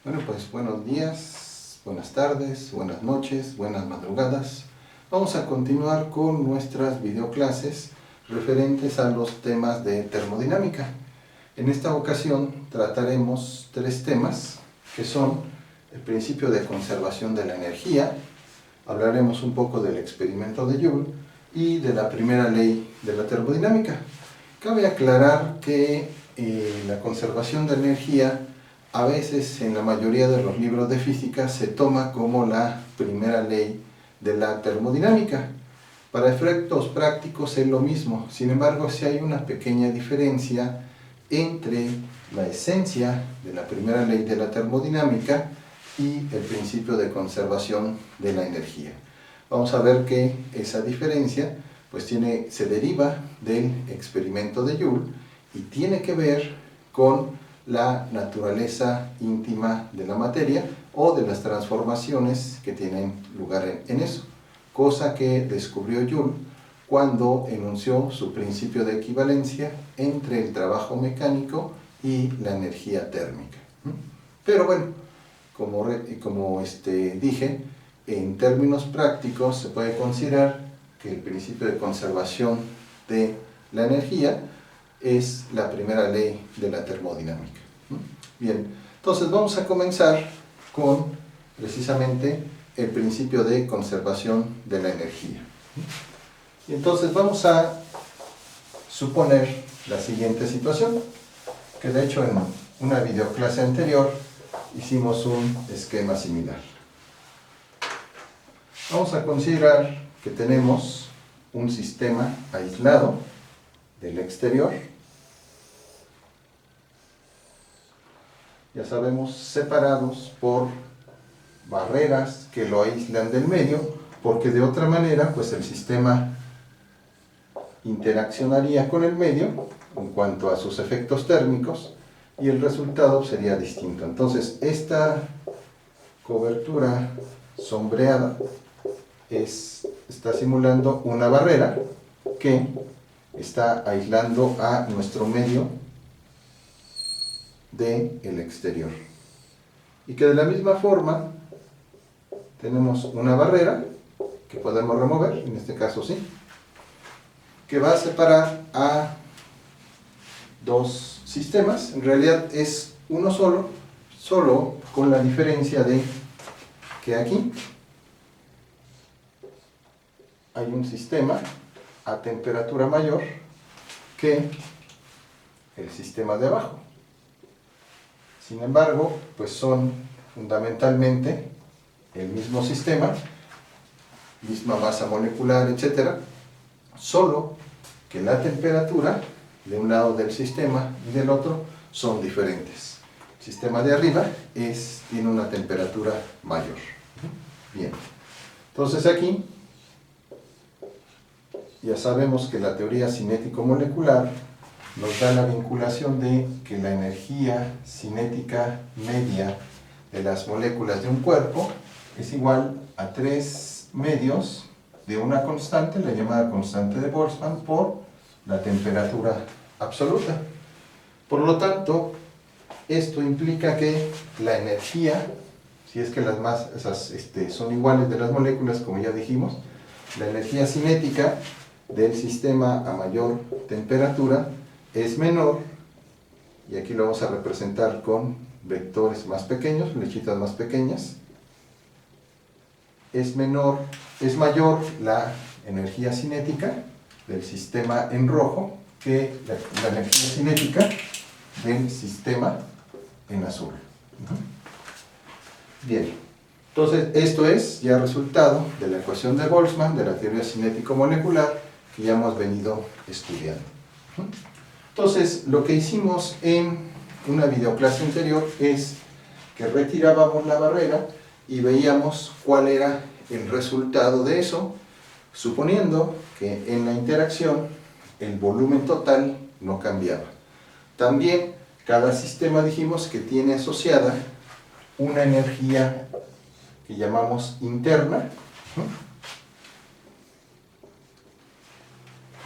Bueno, pues buenos días, buenas tardes, buenas noches, buenas madrugadas. Vamos a continuar con nuestras videoclases referentes a los temas de termodinámica. En esta ocasión trataremos tres temas que son el principio de conservación de la energía, hablaremos un poco del experimento de Joule y de la primera ley de la termodinámica. Cabe aclarar que la conservación de energía a veces en la mayoría de los libros de física se toma como la primera ley de la termodinámica. Para efectos prácticos es lo mismo, sin embargo sí hay una pequeña diferencia entre la esencia de la primera ley de la termodinámica y el principio de conservación de la energía. Vamos a ver que esa diferencia pues se deriva del experimento de Joule y tiene que ver con la naturaleza íntima de la materia o de las transformaciones que tienen lugar en eso, cosa que descubrió Joule cuando enunció su principio de equivalencia entre el trabajo mecánico y la energía térmica. Pero bueno, como dije, en términos prácticos se puede considerar que el principio de conservación de la energía es la primera ley de la termodinámica. Bien, entonces vamos a comenzar con precisamente el principio de conservación de la energía. Y entonces vamos a suponer la siguiente situación, que de hecho en una videoclase anterior hicimos un esquema similar. Vamos a considerar que tenemos un sistema aislado del exterior, ya sabemos, separados por barreras que lo aíslan del medio, porque de otra manera pues el sistema interaccionaría con el medio en cuanto a sus efectos térmicos y el resultado sería distinto. Entonces esta cobertura sombreada está simulando una barrera que está aislando a nuestro medio del exterior. Y que de la misma forma tenemos una barrera que podemos remover, en este caso sí, que va a separar a dos sistemas. En realidad es uno solo con la diferencia de que aquí hay un sistema a temperatura mayor que el sistema de abajo. Sin embargo, pues son fundamentalmente el mismo sistema, misma masa molecular, etc. Solo que la temperatura de un lado del sistema y del otro son diferentes. El sistema de arriba tiene una temperatura mayor. Bien, entonces aquí ya sabemos que la teoría cinético-molecular nos da la vinculación de que la energía cinética media de las moléculas de un cuerpo es igual a 3 medios de una constante, la llamada constante de Boltzmann, por la temperatura absoluta. Por lo tanto, esto implica que la energía, si es que las masas son iguales de las moléculas, como ya dijimos, la energía cinética del sistema a mayor temperatura es menor, y aquí lo vamos a representar con vectores más pequeños, flechitas más pequeñas. Es mayor la energía cinética del sistema en rojo que la energía cinética del sistema en azul. Bien, entonces esto es ya resultado de la ecuación de Boltzmann de la teoría cinético-molecular que ya hemos venido estudiando. Entonces, lo que hicimos en una videoclase anterior es que retirábamos la barrera y veíamos cuál era el resultado de eso, suponiendo que en la interacción el volumen total no cambiaba. También cada sistema dijimos que tiene asociada una energía que llamamos interna.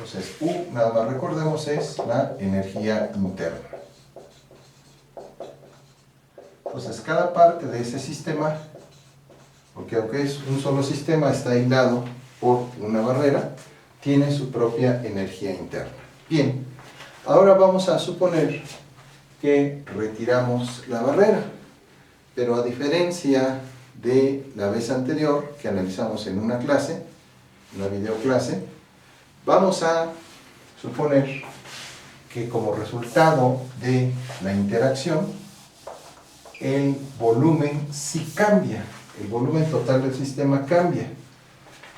Entonces, U, nada más recordemos, es la energía interna. Entonces cada parte de ese sistema, porque aunque es un solo sistema, está aislado por una barrera, tiene su propia energía interna. Bien, ahora vamos a suponer que retiramos la barrera, pero a diferencia de la vez anterior que analizamos en una clase, una videoclase, vamos a suponer que como resultado de la interacción, el volumen sí cambia, el volumen total del sistema cambia,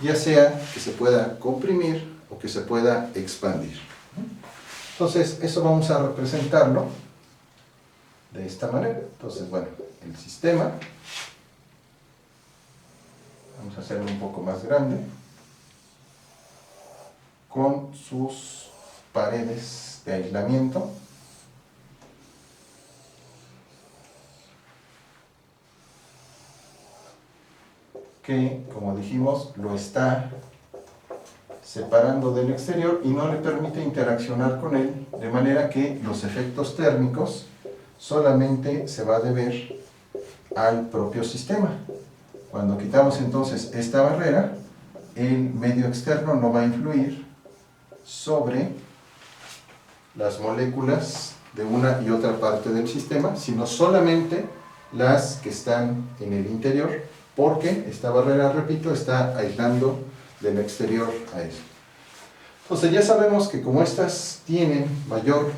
ya sea que se pueda comprimir o que se pueda expandir. Entonces, eso vamos a representarlo de esta manera. Entonces, bueno, el sistema, vamos a hacerlo un poco más grande, con sus paredes de aislamiento, que, como dijimos, lo está separando del exterior y no le permite interaccionar con él, de manera que los efectos térmicos solamente se va a deber al propio sistema. Cuando quitamos entonces esta barrera, el medio externo no va a influir sobre las moléculas de una y otra parte del sistema, sino solamente las que están en el interior, porque esta barrera, repito, está aislando del exterior a eso. Entonces ya sabemos que como estas tienen mayor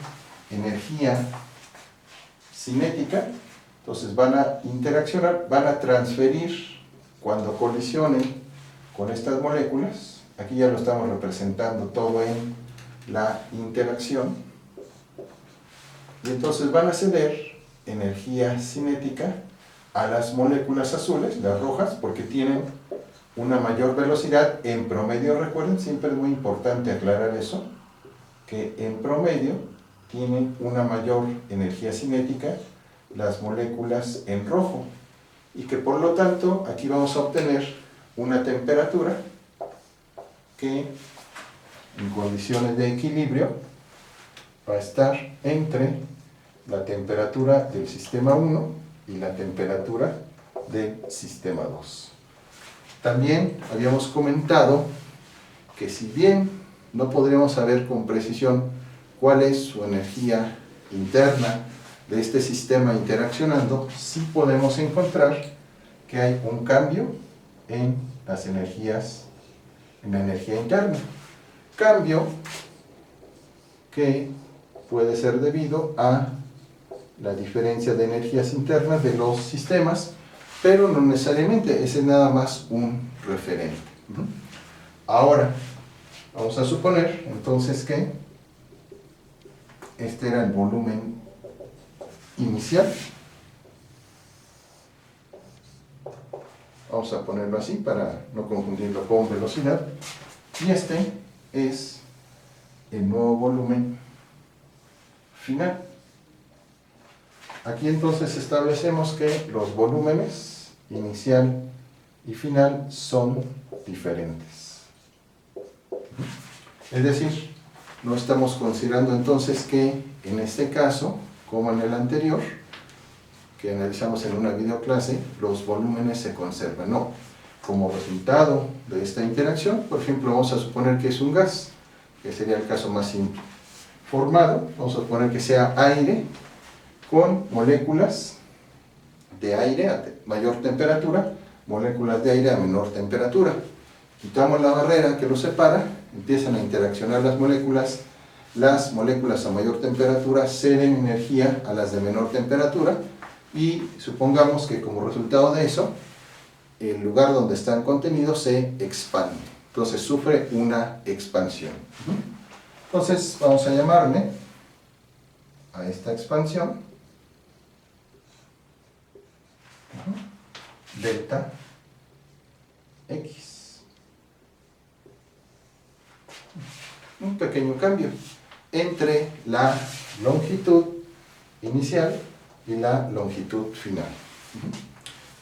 energía cinética, entonces van a interaccionar, van a transferir cuando colisionen con estas moléculas. Aquí ya lo estamos representando todo en la interacción, y entonces van a ceder energía cinética a las moléculas azules, las rojas, porque tienen una mayor velocidad en promedio. Recuerden, siempre es muy importante aclarar eso, que en promedio tienen una mayor energía cinética las moléculas en rojo, y que por lo tanto aquí vamos a obtener una temperatura que en condiciones de equilibrio va a estar entre la temperatura del sistema 1 y la temperatura del sistema 2. También habíamos comentado que si bien no podríamos saber con precisión cuál es su energía interna de este sistema interaccionando, sí podemos encontrar que hay un cambio en las energías, en la energía interna. Cambio que puede ser debido a la diferencia de energías internas de los sistemas, pero no necesariamente, ese es nada más un referente. Ahora, vamos a suponer entonces que este era el volumen inicial. Vamos a ponerlo así para no confundirlo con velocidad. Y este es el nuevo volumen final. Aquí entonces establecemos que los volúmenes inicial y final son diferentes. Es decir, no estamos considerando entonces que en este caso, como en el anterior, que analizamos en una videoclase, los volúmenes se conservan. No, como resultado de esta interacción, por ejemplo, vamos a suponer que es un gas, que sería el caso más simple. Formado, vamos a suponer que sea aire, con moléculas de aire a mayor temperatura, moléculas de aire a menor temperatura. Quitamos la barrera que los separa, empiezan a interaccionar las moléculas a mayor temperatura ceden energía a las de menor temperatura, y supongamos que como resultado de eso, el lugar donde están contenidos se expande. Entonces sufre una expansión. Entonces vamos a llamarle a esta expansión delta X. Un pequeño cambio entre la longitud inicial y la longitud final.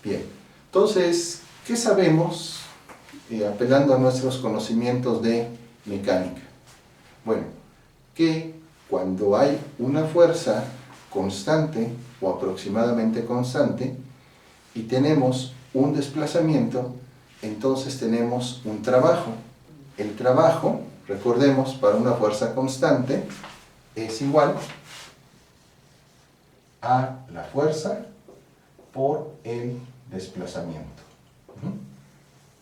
Bien, entonces, ¿qué sabemos apelando a nuestros conocimientos de mecánica? Bueno, que cuando hay una fuerza constante o aproximadamente constante y tenemos un desplazamiento, entonces tenemos un trabajo. El trabajo, recordemos, para una fuerza constante es igual a la fuerza por el desplazamiento.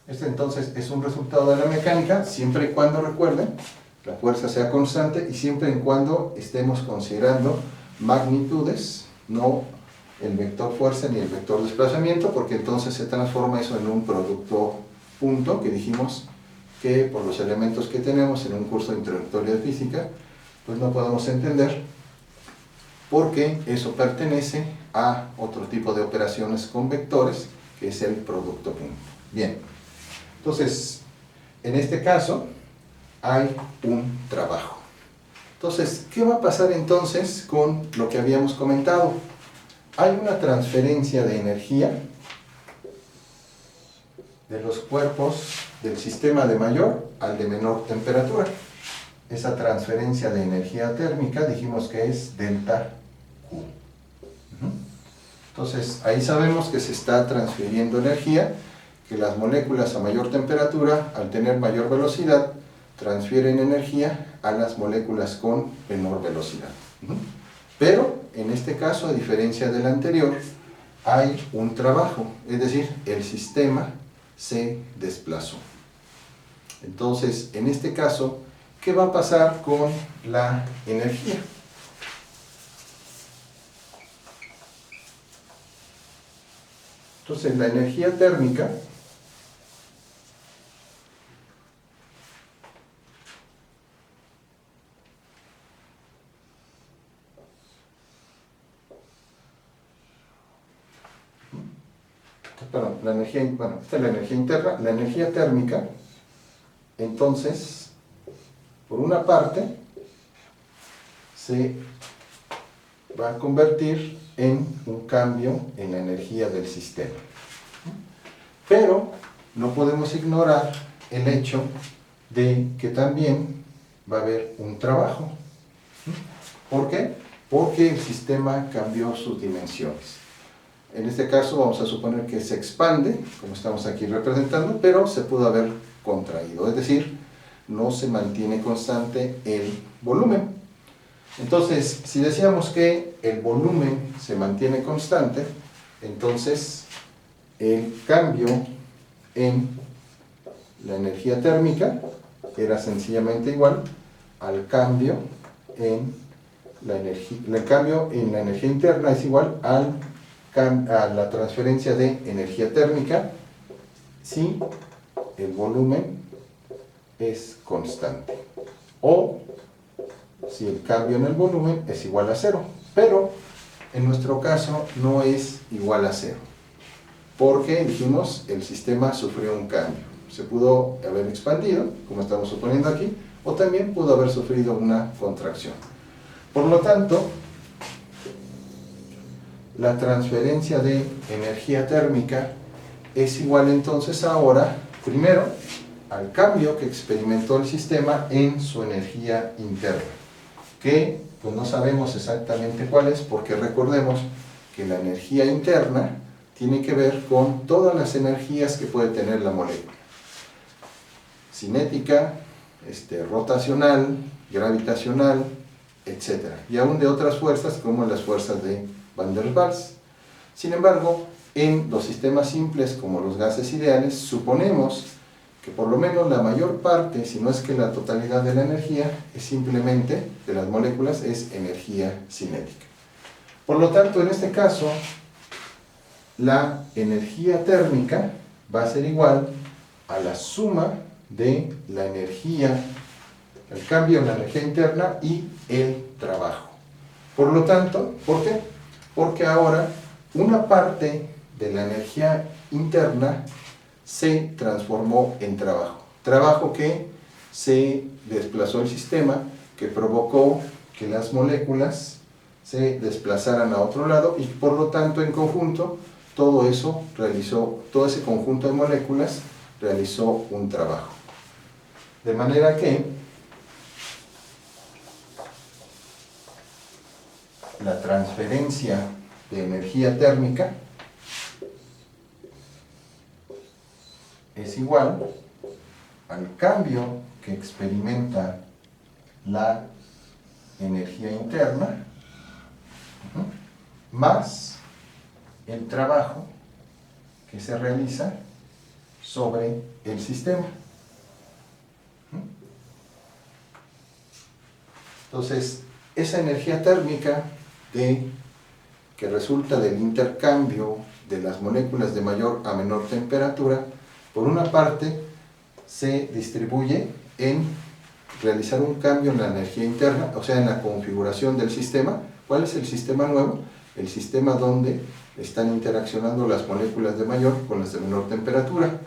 Este entonces es un resultado de la mecánica, siempre y cuando, recuerden, la fuerza sea constante y siempre y cuando estemos considerando magnitudes, no el vector fuerza ni el vector desplazamiento, porque entonces se transforma eso en un producto punto, que dijimos que por los elementos que tenemos en un curso introductorio de física, pues no podemos entender, porque eso pertenece a otro tipo de operaciones con vectores, que es el producto punto. Bien, entonces, en este caso, hay un trabajo. Entonces, ¿qué va a pasar entonces con lo que habíamos comentado? Hay una transferencia de energía de los cuerpos del sistema de mayor al de menor temperatura. Esa transferencia de energía térmica dijimos que es delta Q. Entonces, ahí sabemos que se está transfiriendo energía, que las moléculas a mayor temperatura, al tener mayor velocidad, transfieren energía a las moléculas con menor velocidad. Pero, en este caso, a diferencia del anterior, hay un trabajo, es decir, el sistema se desplazó. Entonces, en este caso, ¿qué va a pasar con la energía? Entonces, la energía térmica esta es la energía interna, la energía térmica, entonces, por una parte, se va a convertir en un cambio en la energía del sistema. Pero no podemos ignorar el hecho de que también va a haber un trabajo. ¿Por qué? Porque el sistema cambió sus dimensiones. En este caso vamos a suponer que se expande, como estamos aquí representando, pero se pudo haber contraído, es decir, no se mantiene constante el volumen. Entonces, si decíamos que el volumen se mantiene constante, entonces el cambio en la energía térmica era sencillamente igual al cambio en la energía, el cambio en la energía interna es igual a la transferencia de energía térmica si el volumen es constante o si el cambio en el volumen es igual a cero, pero en nuestro caso no es igual a cero, porque dijimos el sistema sufrió un cambio, se pudo haber expandido, como estamos suponiendo aquí, o también pudo haber sufrido una contracción. Por lo tanto, la transferencia de energía térmica es igual entonces ahora, primero, al cambio que experimentó el sistema en su energía interna, que pues no sabemos exactamente cuál es, porque recordemos que la energía interna tiene que ver con todas las energías que puede tener la molécula. Cinética, rotacional, gravitacional, etc. Y aún de otras fuerzas como las fuerzas de Van der Waals. Sin embargo, en los sistemas simples como los gases ideales, suponemos que por lo menos la mayor parte, si no es que la totalidad de la energía, es simplemente, de las moléculas, es energía cinética. Por lo tanto, en este caso, la energía térmica va a ser igual a la suma de la energía, el cambio en la energía interna y el trabajo. Por lo tanto, ¿por qué? Porque ahora una parte de la energía interna se transformó en trabajo. Trabajo que se desplazó el sistema, que provocó que las moléculas se desplazaran a otro lado y por lo tanto en conjunto todo ese conjunto de moléculas realizó un trabajo. De manera que la transferencia de energía térmica es igual al cambio que experimenta la energía interna más el trabajo que se realiza sobre el sistema. Entonces, esa energía térmica que resulta del intercambio de las moléculas de mayor a menor temperatura, por una parte se distribuye en realizar un cambio en la energía interna, o sea, en la configuración del sistema. ¿Cuál es el sistema nuevo? El sistema donde están interaccionando las moléculas de mayor con las de menor temperatura.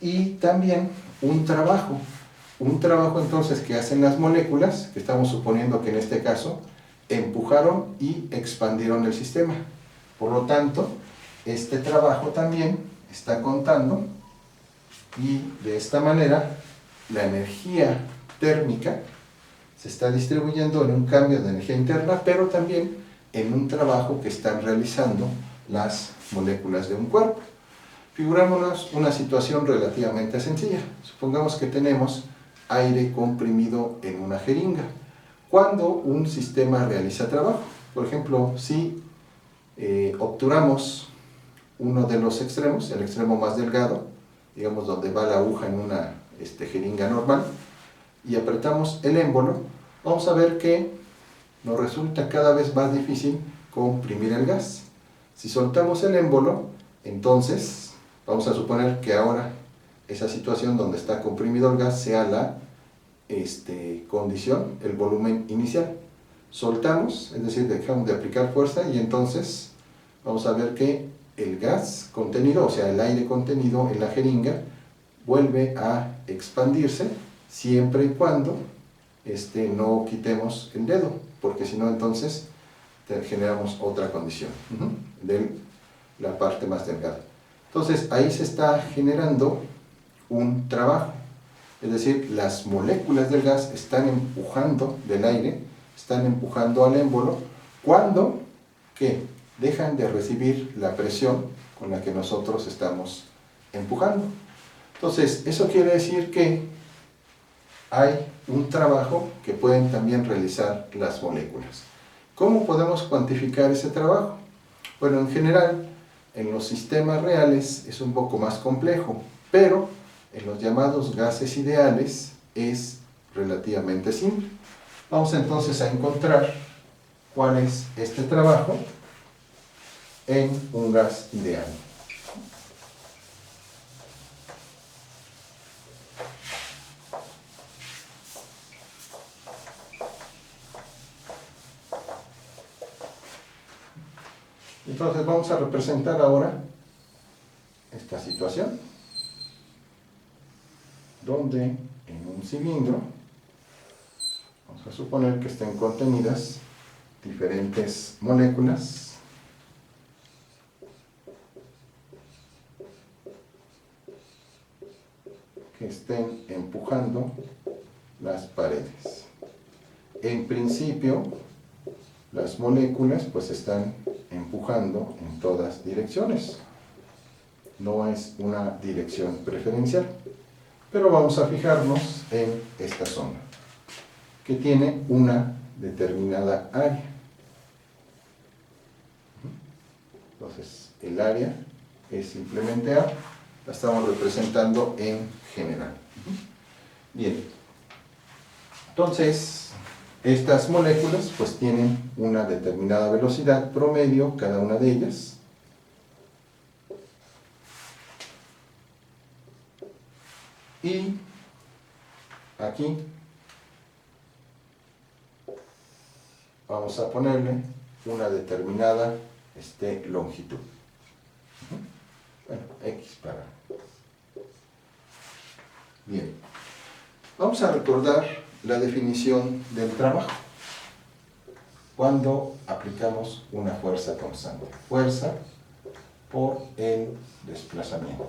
Y también un trabajo entonces que hacen las moléculas, que estamos suponiendo que en este caso empujaron y expandieron el sistema. Por lo tanto, este trabajo también está contando, y de esta manera la energía térmica se está distribuyendo en un cambio de energía interna, pero también en un trabajo que están realizando las moléculas de un cuerpo. Figurémonos una situación relativamente sencilla. Supongamos que tenemos aire comprimido en una jeringa. Cuando un sistema realiza trabajo, por ejemplo, si obturamos uno de los extremos, el extremo más delgado, digamos donde va la aguja en una jeringa normal, y apretamos el émbolo, vamos a ver que nos resulta cada vez más difícil comprimir el gas. Si soltamos el émbolo, entonces vamos a suponer que ahora esa situación donde está comprimido el gas sea la condición, el volumen inicial. Soltamos, es decir, dejamos de aplicar fuerza, y entonces vamos a ver que el gas contenido, o sea, el aire contenido en la jeringa, vuelve a expandirse siempre y cuando no quitemos el dedo, porque si no entonces generamos otra condición de la parte más delgada. Entonces ahí se está generando un trabajo, es decir, las moléculas del gas están empujando del aire, están empujando al émbolo, cuando ¿qué? Dejan de recibir la presión con la que nosotros estamos empujando. Entonces, eso quiere decir que hay un trabajo que pueden también realizar las moléculas. ¿Cómo podemos cuantificar ese trabajo? Bueno, en general, en los sistemas reales es un poco más complejo, pero en los llamados gases ideales es relativamente simple. Vamos entonces a encontrar cuál es este trabajo en un gas ideal. Entonces vamos a representar ahora esta situación, donde en un cilindro vamos a suponer que estén contenidas diferentes moléculas que estén empujando las paredes. En principio, las moléculas pues están empujando en todas direcciones. No es una dirección preferencial. Pero vamos a fijarnos en esta zona, que tiene una determinada área. Entonces, el área es simplemente A, la estamos representando en general. Bien, entonces, estas moléculas pues tienen una determinada velocidad promedio, cada una de ellas. Y aquí vamos a ponerle una determinada longitud. Bueno, X para... Bien. Vamos a recordar la definición del trabajo cuando aplicamos una fuerza constante. Fuerza por el desplazamiento.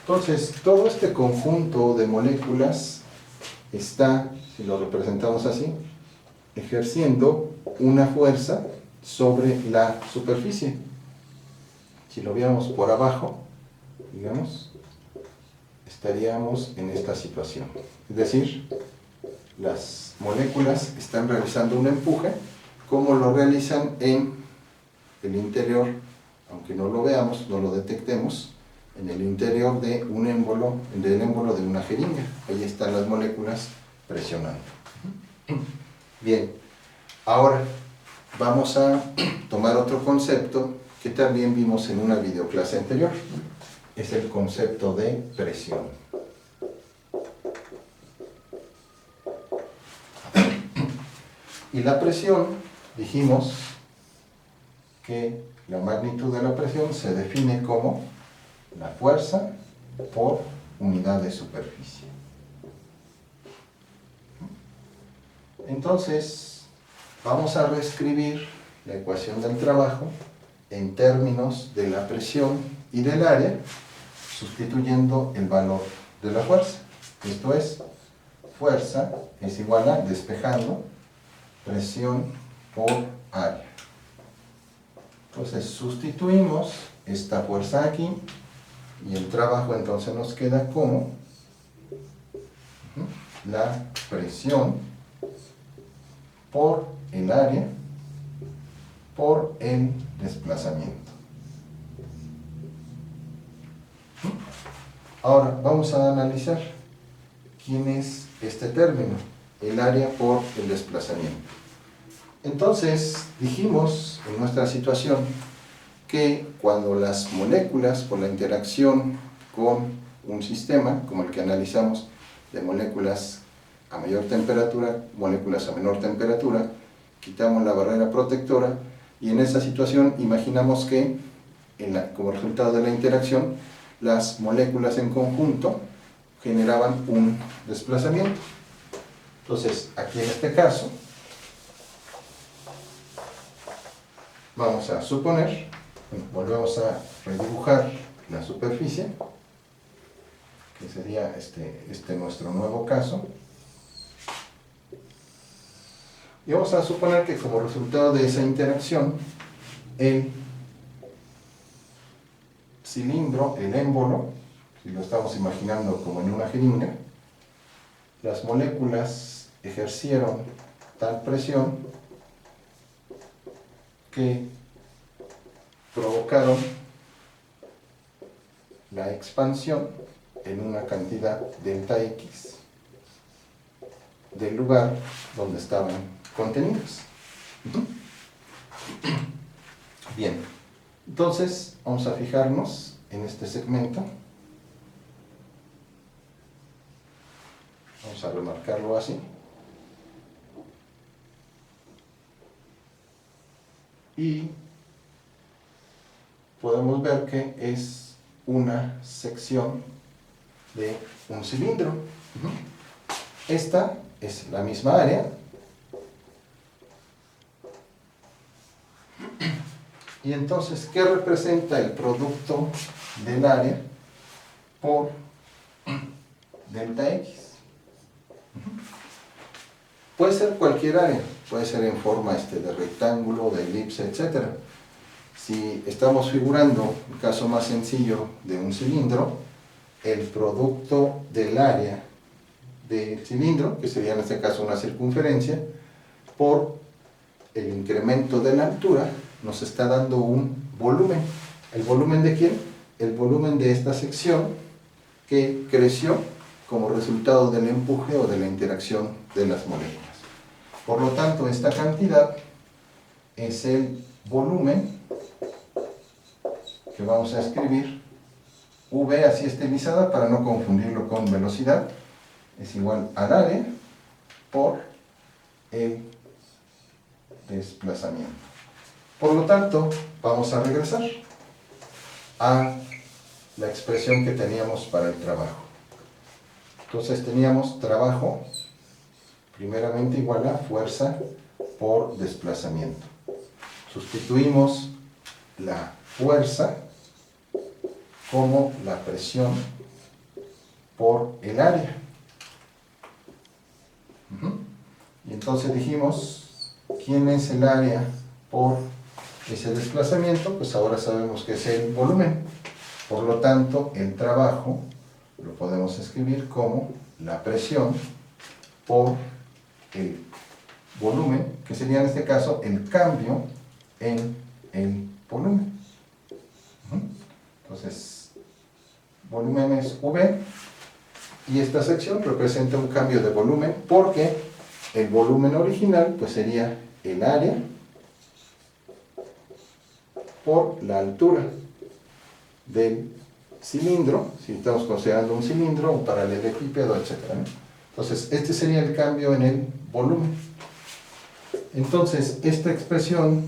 Entonces, todo este conjunto de moléculas está, si lo representamos así, ejerciendo una fuerza sobre la superficie. Si lo viéramos por abajo, digamos, estaríamos en esta situación. Es decir, las moléculas están realizando un empuje, como lo realizan en el interior, aunque no lo veamos, no lo detectemos, en el interior de un émbolo, del émbolo de una jeringa. Ahí están las moléculas presionando. Bien, ahora vamos a tomar otro concepto que también vimos en una videoclase anterior. Es el concepto de presión. Y la presión, dijimos que la magnitud de la presión se define como la fuerza por unidad de superficie. Entonces, vamos a reescribir la ecuación del trabajo en términos de la presión y del área, sustituyendo el valor de la fuerza. Esto es, fuerza es igual a, despejando, presión por área. Entonces sustituimos esta fuerza aquí y el trabajo entonces nos queda como la presión por el área por el desplazamiento. Ahora vamos a analizar quién es este término, el área por el desplazamiento. Entonces dijimos en nuestra situación que cuando las moléculas, por la interacción con un sistema, como el que analizamos de moléculas a mayor temperatura, moléculas a menor temperatura, quitamos la barrera protectora y en esa situación imaginamos que como resultado de la interacción las moléculas en conjunto generaban un desplazamiento. Entonces aquí en este caso vamos a suponer, volvemos a redibujar la superficie, que sería este nuestro nuevo caso. Y vamos a suponer que como resultado de esa interacción, el cilindro, el émbolo, si lo estamos imaginando como en una jeringa, las moléculas ejercieron tal presión que provocaron la expansión en una cantidad delta X del lugar donde estaban contenidos. Bien, entonces vamos a fijarnos en este segmento. Vamos a remarcarlo así. Y podemos ver que es una sección de un cilindro. Esta es la misma área. Y entonces, ¿qué representa el producto del área por delta X? Puede ser cualquier área, puede ser en forma de rectángulo, de elipse, etc. Si estamos figurando el caso más sencillo de un cilindro, el producto del área del cilindro, que sería en este caso una circunferencia, por el incremento de la altura, nos está dando un volumen. ¿El volumen de quién? El volumen de esta sección que creció como resultado del empuje o de la interacción de las moléculas. Por lo tanto, esta cantidad es el volumen que vamos a escribir V así estilizada para no confundirlo con velocidad, es igual al área por el desplazamiento. Por lo tanto, vamos a regresar a la expresión que teníamos para el trabajo. Entonces teníamos trabajo primeramente igual a fuerza por desplazamiento. Sustituimos la fuerza como la presión por el área. Y entonces dijimos ¿quién es el área por ese desplazamiento? Pues ahora sabemos que es el volumen. Por lo tanto, el trabajo lo podemos escribir como la presión por el volumen, que sería en este caso el cambio en el volumen. Entonces, volumen es V, y esta sección representa un cambio de volumen porque el volumen original pues sería el área por la altura del cilindro, si estamos considerando un cilindro, un paralelepípedo, etc. Entonces, este sería el cambio en el volumen. Entonces, esta expresión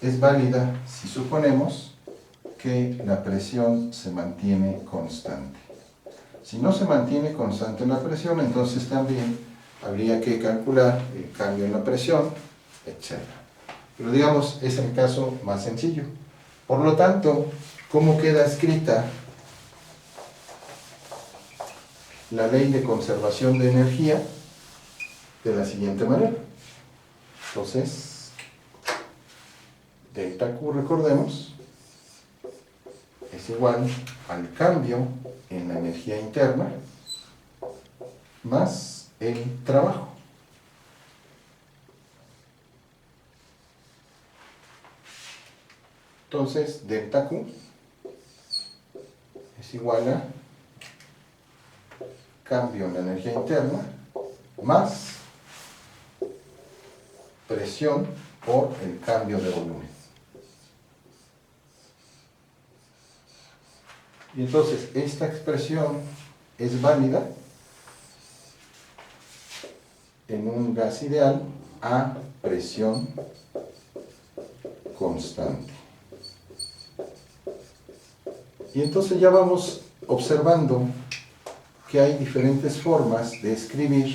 es válida si suponemos que la presión se mantiene constante. Si no se mantiene constante la presión, entonces también habría que calcular el cambio en la presión, etc. Pero digamos, es el caso más sencillo. Por lo tanto, ¿cómo queda escrita la ley de conservación de energía? De la siguiente manera. Entonces, delta Q, recordemos, es igual al cambio en la energía interna más el trabajo. Entonces, delta Q es igual a cambio en la energía interna más presión por el cambio de volumen. Y entonces, esta expresión es válida en un gas ideal a presión constante. Y entonces ya vamos observando que hay diferentes formas de escribir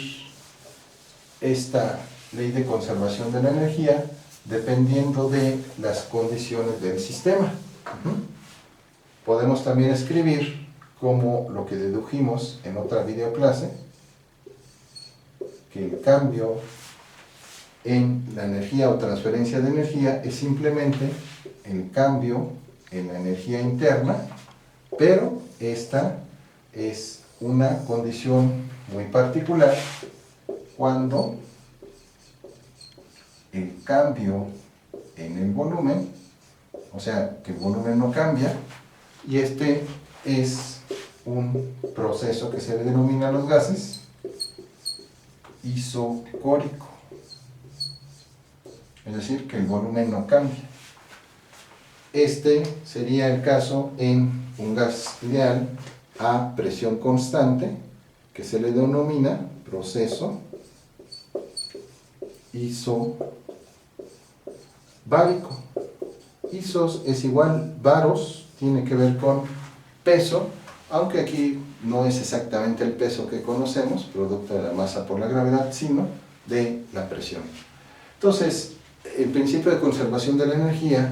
esta ley de conservación de la energía dependiendo de las condiciones del sistema. Podemos también escribir como lo que dedujimos en otra videoclase, que el cambio en la energía o transferencia de energía es simplemente el cambio en la energía interna, pero esta es una condición muy particular cuando el cambio en el volumen, o sea, que el volumen no cambia, y este es un proceso que se le denomina a los gases isocórico, es decir, que el volumen no cambia. Este sería el caso en un gas ideal a presión constante, que se le denomina proceso isobárico. Isos es igual, baros tiene que ver con peso, aunque aquí no es exactamente el peso que conocemos, producto de la masa por la gravedad, sino de la presión. Entonces, el principio de conservación de la energía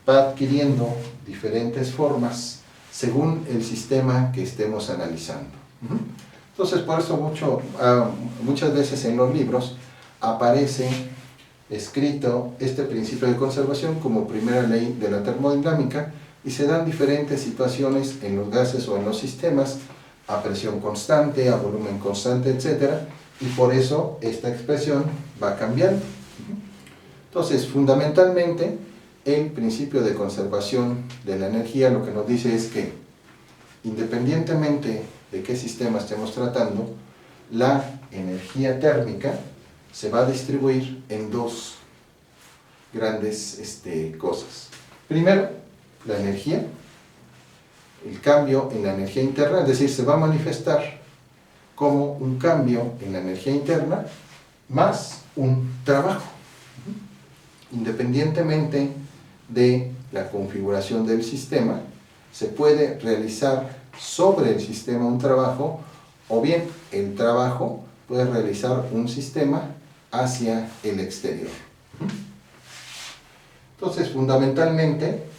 va adquiriendo diferentes formas según el sistema que estemos analizando. Entonces, por eso muchas veces en los libros aparece escrito este principio de conservación como primera ley de la termodinámica, y se dan diferentes situaciones en los gases o en los sistemas a presión constante, a volumen constante, etc. Y por eso esta expresión va cambiando. Entonces, fundamentalmente, el principio de conservación de la energía lo que nos dice es que, independientemente de qué sistema estemos tratando, la energía térmica se va a distribuir en dos grandes cosas. Primero, la energía, el cambio en la energía interna, es decir, se va a manifestar como un cambio en la energía interna más un trabajo. Independientemente de la configuración del sistema, se puede realizar sobre el sistema un trabajo, o bien el trabajo puede realizar un sistema hacia el exterior. Entonces, fundamentalmente,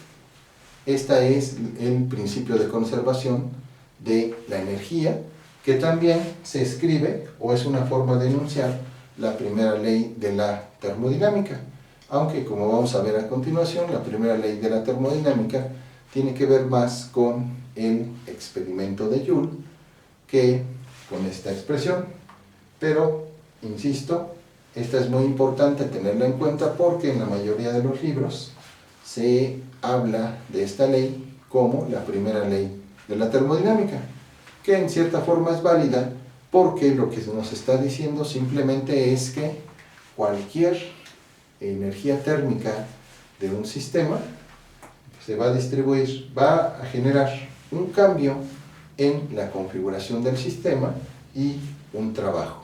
este es el principio de conservación de la energía, que también se escribe, o es una forma de enunciar, la primera ley de la termodinámica. Aunque, como vamos a ver a continuación, la primera ley de la termodinámica tiene que ver más con el experimento de Joule que con esta expresión. Pero, insisto, esta es muy importante tenerla en cuenta porque en la mayoría de los libros se habla de esta ley como la primera ley de la termodinámica, que en cierta forma es válida porque lo que nos está diciendo simplemente es que cualquier energía térmica de un sistema se va a distribuir, va a generar un cambio en la configuración del sistema y un trabajo.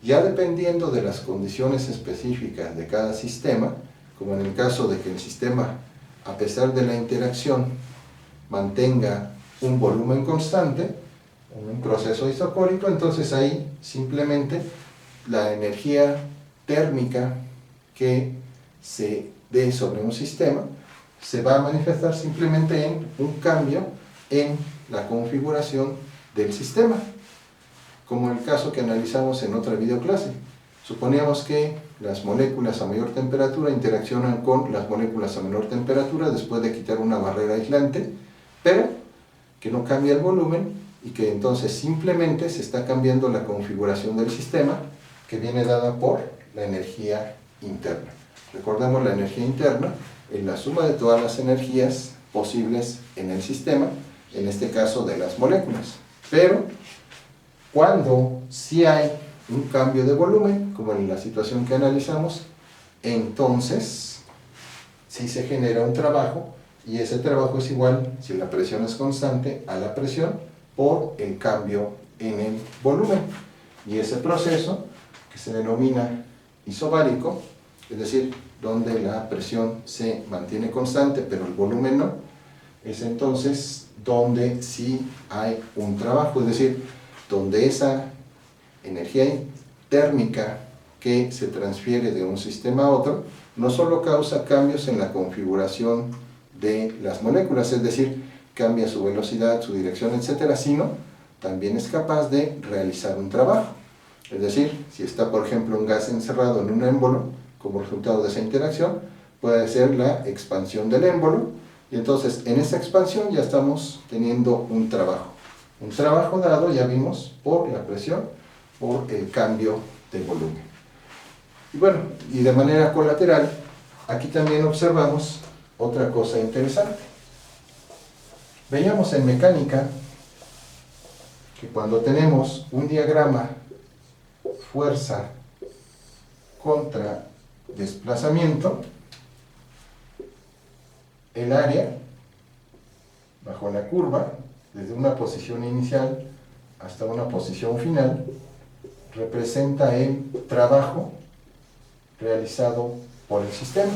Ya dependiendo de las condiciones específicas de cada sistema, como en el caso de que el sistema, a pesar de la interacción, mantenga un volumen constante, un proceso isocórico, entonces ahí simplemente la energía térmica que se dé sobre un sistema se va a manifestar simplemente en un cambio en la configuración del sistema, como el caso que analizamos en otra videoclase. Suponíamos que las moléculas a mayor temperatura interaccionan con las moléculas a menor temperatura después de quitar una barrera aislante, pero que no cambia el volumen y que entonces simplemente se está cambiando la configuración del sistema, que viene dada por la energía interna. Recordemos, la energía interna es la suma de todas las energías posibles en el sistema, en este caso de las moléculas. Pero cuando sí hay un cambio de volumen, como en la situación que analizamos, entonces sí se genera un trabajo, y ese trabajo es igual, si la presión es constante, a la presión por el cambio en el volumen. Y ese proceso, que se denomina isobárico, es decir, donde la presión se mantiene constante pero el volumen no, es entonces donde sí hay un trabajo, es decir, donde esa energía térmica que se transfiere de un sistema a otro no solo causa cambios en la configuración de las moléculas, es decir, cambia su velocidad, su dirección, etcétera, sino también es capaz de realizar un trabajo. Es decir, si está, por ejemplo, un gas encerrado en un émbolo, como resultado de esa interacción, puede ser la expansión del émbolo, y entonces en esa expansión ya estamos teniendo un trabajo. Un trabajo dado, ya vimos, por la presión, por el cambio de volumen. Y bueno, y de manera colateral, aquí también observamos otra cosa interesante. Veíamos en mecánica que cuando tenemos un diagrama fuerza contra desplazamiento, el área bajo la curva, desde una posición inicial hasta una posición final, representa el trabajo realizado por el sistema.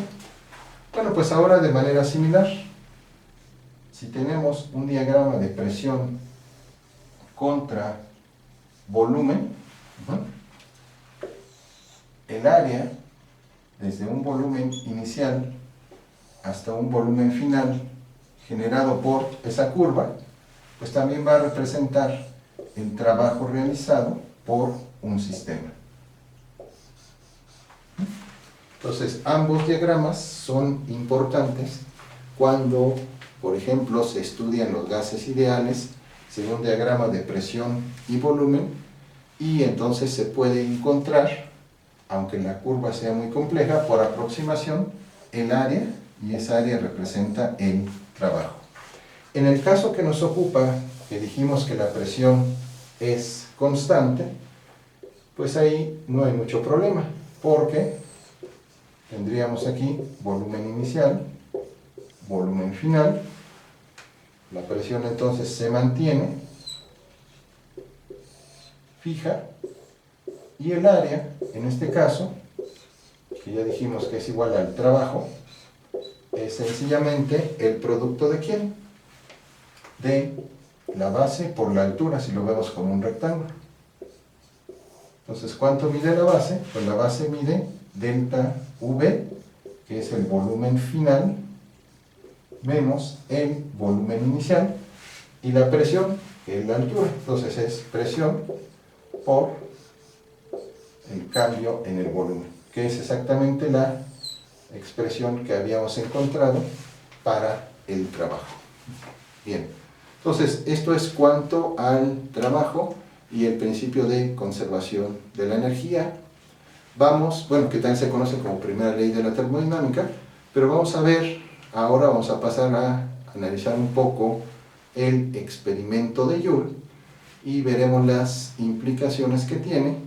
Bueno, pues ahora de manera similar, si tenemos un diagrama de presión contra volumen, el área desde un volumen inicial hasta un volumen final generado por esa curva, pues también va a representar el trabajo realizado por un sistema. Entonces, ambos diagramas son importantes cuando, por ejemplo, se estudian los gases ideales según diagramas de presión y volumen, y entonces se puede encontrar, aunque la curva sea muy compleja, por aproximación, el área, y esa área representa el trabajo. En el caso que nos ocupa, que dijimos que la presión es constante, pues ahí no hay mucho problema, porque tendríamos aquí volumen inicial, volumen final, la presión entonces se mantiene fija, y el área, en este caso, que ya dijimos que es igual al trabajo, es sencillamente el producto ¿de quién? De la base por la altura, si lo vemos como un rectángulo. Entonces, ¿cuánto mide la base? Pues la base mide delta V, que es el volumen final, menos el volumen inicial, y la presión, que es la altura. Entonces es presión por el cambio en el volumen, que es exactamente la expresión que habíamos encontrado para el trabajo. Bien, entonces esto es cuanto al trabajo y el principio de conservación de la energía. Vamos, bueno, que también se conoce como primera ley de la termodinámica, pero vamos a ver, ahora vamos a pasar a analizar un poco el experimento de Joule y veremos las implicaciones que tiene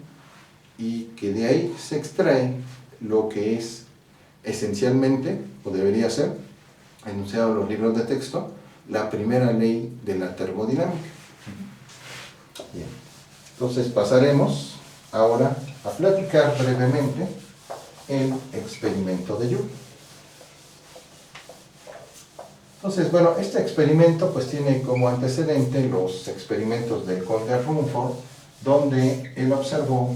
y que de ahí se extrae lo que es esencialmente, o debería ser, enunciado en los libros de texto, la primera ley de la termodinámica. Bien. Entonces pasaremos ahora a platicar brevemente el experimento de Joule. Entonces, bueno, este experimento pues tiene como antecedente los experimentos del conde Rumford, donde él observó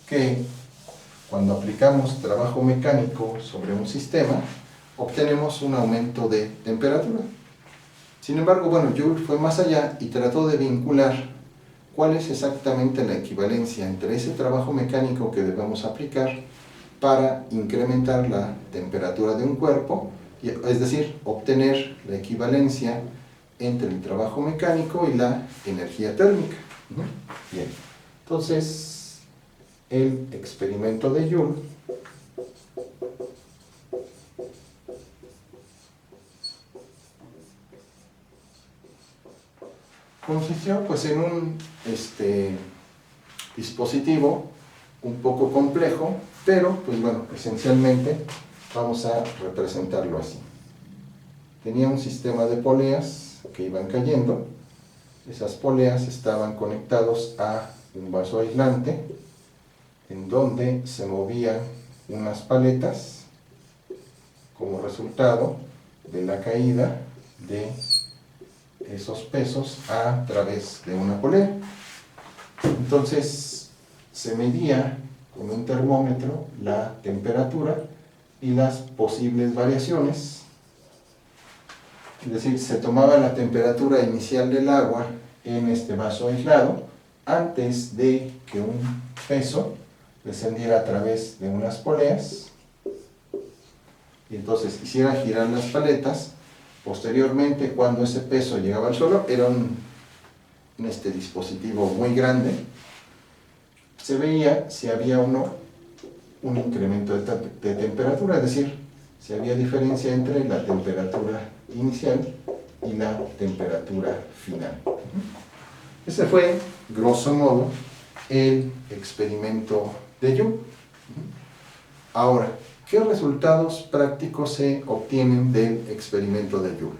que cuando aplicamos trabajo mecánico sobre un sistema, obtenemos un aumento de temperatura. Sin embargo, bueno, Joule fue más allá y trató de vincular cuál es exactamente la equivalencia entre ese trabajo mecánico que debemos aplicar para incrementar la temperatura de un cuerpo, es decir, obtener la equivalencia entre el trabajo mecánico y la energía térmica. Bien, entonces el experimento de Joule consistió pues en un dispositivo un poco complejo, pero pues bueno, esencialmente vamos a representarlo así. Tenía un sistema de poleas que iban cayendo. Esas poleas estaban conectados a un vaso aislante en donde se movían unas paletas como resultado de la caída de esos pesos a través de una polea. Entonces se medía con un termómetro la temperatura y las posibles variaciones, es decir, se tomaba la temperatura inicial del agua en este vaso aislado antes de que un peso descendiera a través de unas poleas y entonces hiciera girar las paletas. Posteriormente, cuando ese peso llegaba al suelo, era un dispositivo muy grande, se veía si había o no un incremento de temperatura, es decir, si había diferencia entre la temperatura inicial y la temperatura final. Ese fue, grosso modo, el experimento de Joule. Ahora, ¿qué resultados prácticos se obtienen del experimento de Joule?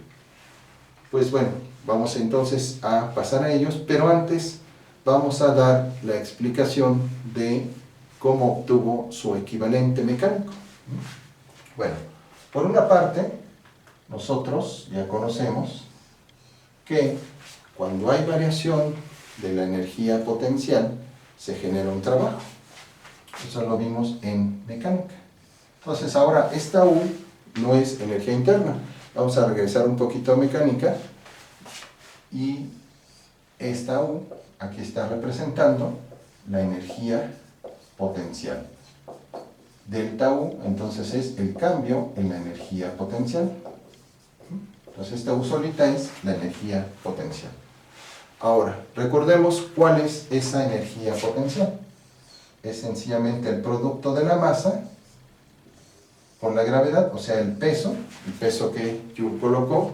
Pues bueno, vamos entonces a pasar a ellos, pero antes vamos a dar la explicación de cómo obtuvo su equivalente mecánico. Bueno, por una parte, nosotros ya conocemos que cuando hay variación de la energía potencial, se genera un trabajo. Eso lo vimos en mecánica. Entonces ahora esta U no es energía interna. Vamos a regresar un poquito a mecánica y esta U aquí está representando la energía potencial. Delta U entonces es el cambio en la energía potencial. Entonces esta U solita es la energía potencial. Ahora, recordemos cuál es esa energía potencial. Es sencillamente el producto de la masa por la gravedad, o sea, el peso que Joule colocó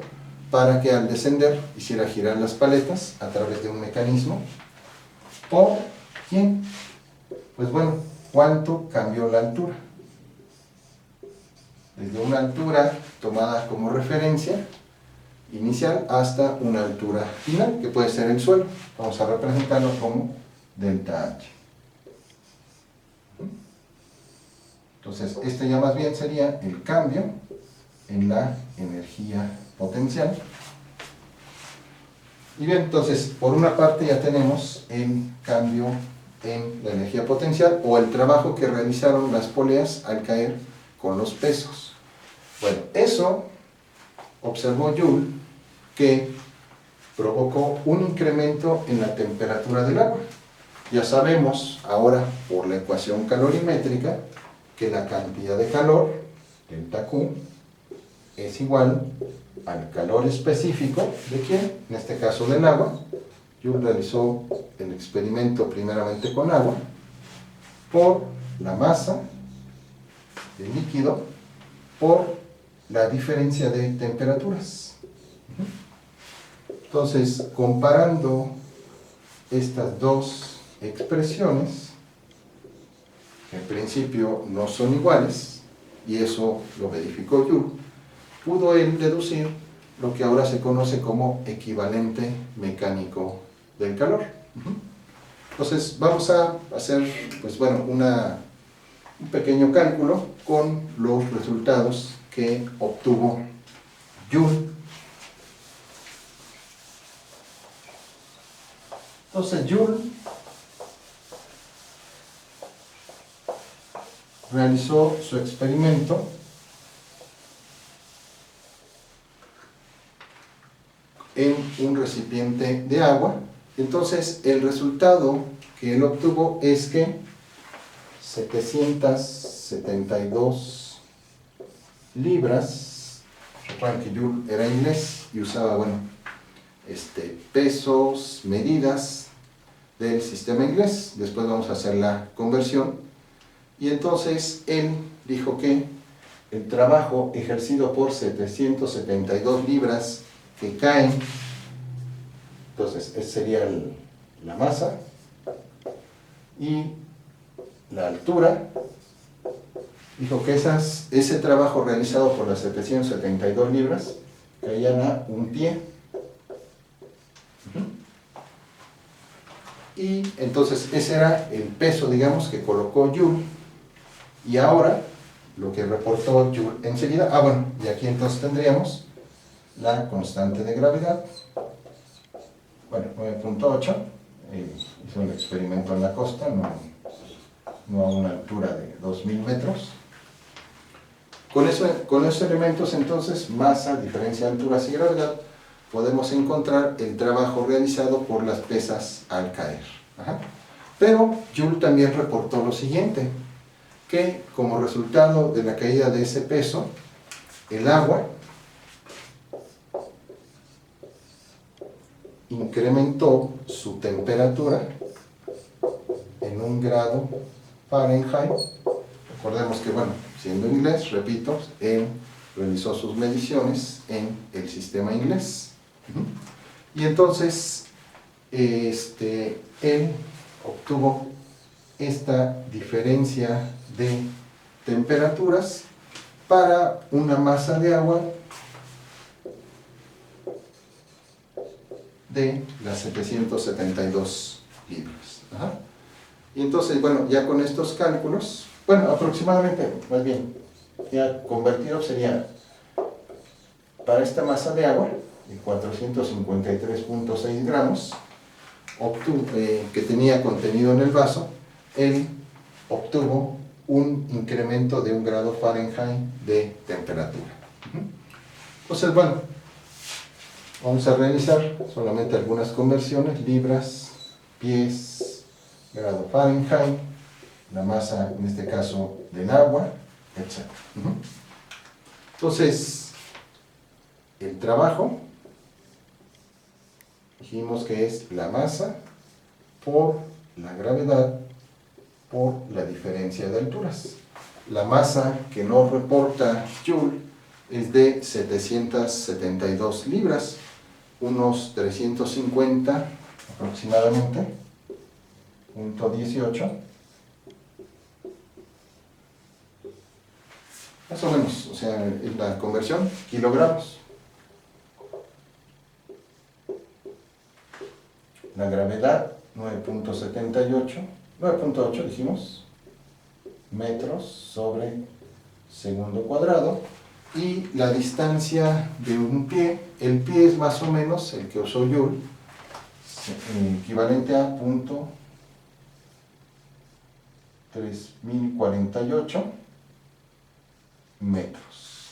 para que al descender hiciera girar las paletas a través de un mecanismo. ¿Por quién? Pues bueno, ¿cuánto cambió la altura? Desde una altura tomada como referencia inicial hasta una altura final, que puede ser el suelo. Vamos a representarlo como delta H. Entonces, este ya más bien sería el cambio en la energía potencial. Y bien, entonces, por una parte ya tenemos el cambio en la energía potencial o el trabajo que realizaron las poleas al caer con los pesos. Bueno, eso observó Joule que provocó un incremento en la temperatura del agua. Ya sabemos ahora por la ecuación calorimétrica que la cantidad de calor, delta Q, es igual al calor específico ¿de quién? En este caso del agua. Joule realizó el experimento primeramente con agua por la masa del líquido por la diferencia de temperaturas. Entonces, comparando estas dos expresiones, que en principio no son iguales, y eso lo verificó Joule, pudo él deducir lo que ahora se conoce como equivalente mecánico del calor. Entonces vamos a hacer pues, bueno, un pequeño cálculo con los resultados que obtuvo Joule. Entonces Joule realizó su experimento en un recipiente de agua. Entonces el resultado que él obtuvo es que 772 libras, recuerden que Joule era inglés y usaba, bueno, pesos, medidas del sistema inglés. Después vamos a hacer la conversión. Y entonces él dijo que el trabajo ejercido por 772 libras que caen, entonces esa sería la masa y la altura, dijo que ese trabajo realizado por las 772 libras caían a un pie. Y entonces ese era el peso, digamos, que colocó Joule. Y ahora, lo que reportó Joule enseguida, bueno, y aquí entonces tendríamos la constante de gravedad, bueno, 9.8, hizo un experimento en la costa, no a una altura de 2000 metros. Con esos elementos entonces, masa, diferencia de alturas y gravedad, podemos encontrar el trabajo realizado por las pesas al caer. Pero Joule también reportó lo siguiente, que como resultado de la caída de ese peso, el agua incrementó su temperatura en 1 grado Fahrenheit. Recordemos que, bueno, siendo inglés, repito, él realizó sus mediciones en el sistema inglés. Y entonces, él obtuvo esta diferencia de temperaturas para una masa de agua de las 772 libras. Y entonces, bueno, ya con estos cálculos, bueno, aproximadamente, más bien, ya convertido sería para esta masa de agua de 453.6 gramos que tenía contenido en el vaso, él obtuvo un incremento de 1 grado Fahrenheit de temperatura. Entonces, bueno, vamos a realizar solamente algunas conversiones: libras, pies, grado Fahrenheit, la masa, en este caso, del agua, etc. Entonces, el trabajo, dijimos que es la masa por la gravedad por la diferencia de alturas. La masa que nos reporta Joule es de 772 libras, unos 350 aproximadamente, 0.18, más o menos, o sea, es la conversión, kilogramos. La gravedad, 9.8 dijimos, metros sobre segundo cuadrado. Y la distancia de un pie, el pie es más o menos el que usó Joule, equivalente a 0.3048 metros.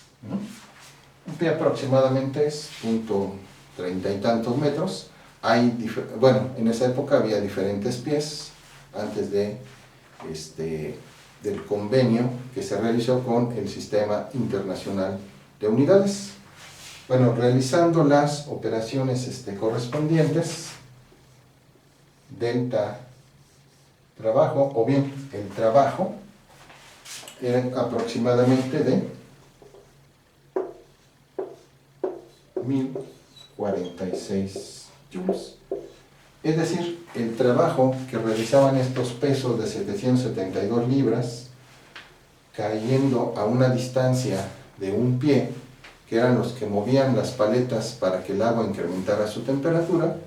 Un pie aproximadamente es 0.30 y tantos metros. Bueno, en esa época había diferentes pies, antes del convenio que se realizó con el Sistema Internacional de Unidades. Bueno, realizando las operaciones correspondientes, delta trabajo, o bien el trabajo, era aproximadamente de 1046 joules. Es decir, el trabajo que realizaban estos pesos de 772 libras, cayendo a una distancia de un pie, que eran los que movían las paletas para que el agua incrementara su temperatura,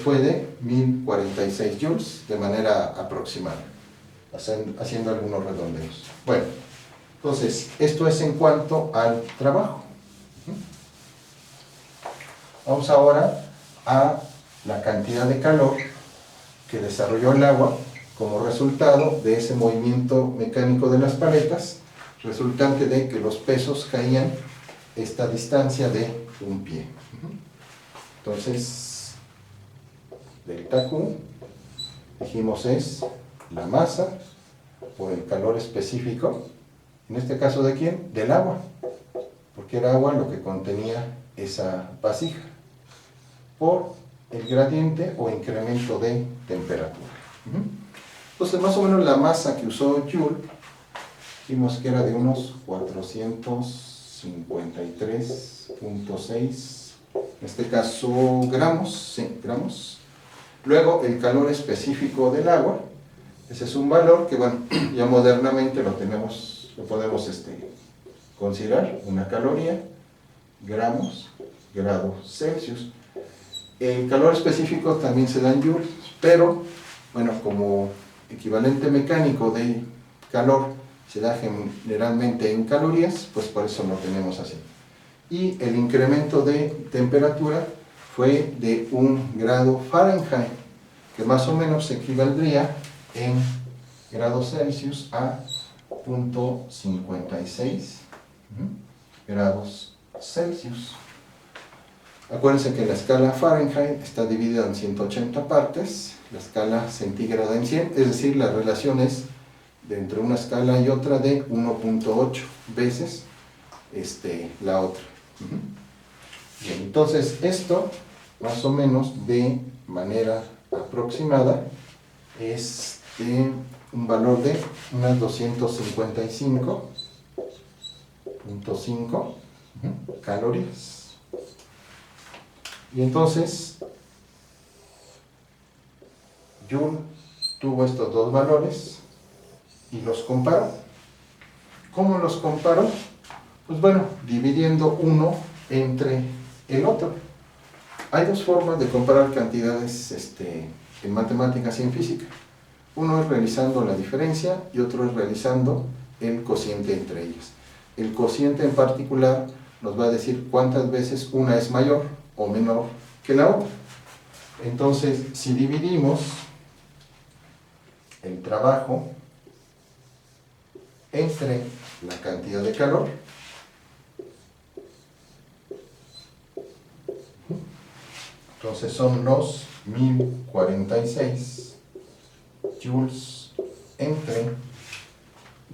fue de 1046 joules de manera aproximada, haciendo algunos redondeos. Bueno, entonces, esto es en cuanto al trabajo. Vamos ahora a la cantidad de calor que desarrolló el agua como resultado de ese movimiento mecánico de las paletas, resultante de que los pesos caían esta distancia de un pie. Entonces, delta Q, dijimos, es la masa por el calor específico, en este caso ¿de quién? Del agua, porque era agua lo que contenía esa vasija, por el gradiente o incremento de temperatura. Entonces, más o menos la masa que usó Joule, vimos que era de unos 453.6, en este caso gramos, sí, gramos. Luego el calor específico del agua, ese es un valor que, bueno, ya modernamente lo podemos considerar una caloría, gramos, grados Celsius. El calor específico también se da en joules, pero, bueno, como equivalente mecánico de calor se da generalmente en calorías, pues por eso lo tenemos así. Y el incremento de temperatura fue de 1 grado Fahrenheit, que más o menos equivaldría en grados Celsius a 0.56 grados Celsius. Acuérdense que la escala Fahrenheit está dividida en 180 partes, la escala centígrada en 100, es decir, la relación es de entre una escala y otra de 1.8 veces la otra. Bien, entonces esto, más o menos de manera aproximada, es un valor de unas 255.5 calorías. Y entonces, Joule tuvo estos dos valores y los comparó. ¿Cómo los comparó? Pues bueno, dividiendo uno entre el otro. Hay dos formas de comparar cantidades en matemáticas y en física. Uno es realizando la diferencia y otro es realizando el cociente entre ellas. El cociente en particular nos va a decir cuántas veces una es mayor o menor que la otra. Entonces, si dividimos el trabajo entre la cantidad de calor, entonces son los 1046 joules entre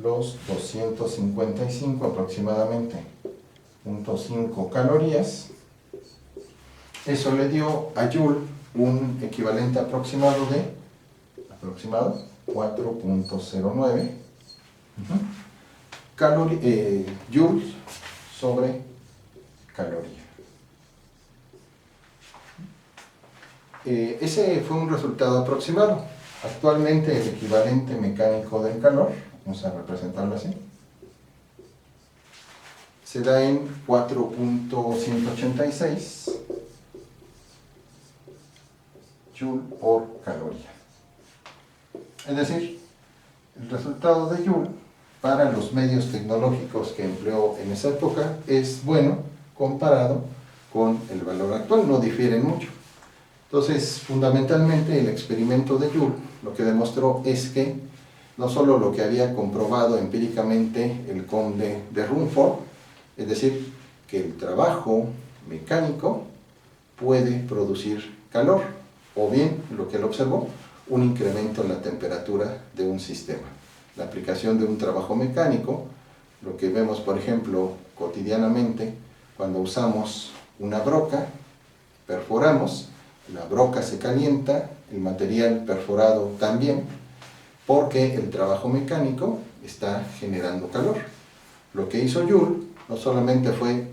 los 255 aproximadamente 0.5 calorías. Eso le dio a Joule un equivalente aproximado de 4.09 joules sobre caloría. Ese fue un resultado aproximado. Actualmente el equivalente mecánico del calor, vamos a representarlo así, se da en 4.186 joule por caloría. Es decir, el resultado de Joule para los medios tecnológicos que empleó en esa época es bueno comparado con el valor actual, no difieren mucho. Entonces, fundamentalmente el experimento de Joule lo que demostró es que no solo lo que había comprobado empíricamente el conde de Rumford, es decir, que el trabajo mecánico puede producir calor, o bien lo que él observó, un incremento en la temperatura de un sistema. La aplicación de un trabajo mecánico, lo que vemos por ejemplo cotidianamente cuando usamos una broca, perforamos, la broca se calienta, el material perforado también, porque el trabajo mecánico está generando calor. Lo que hizo Joule no solamente fue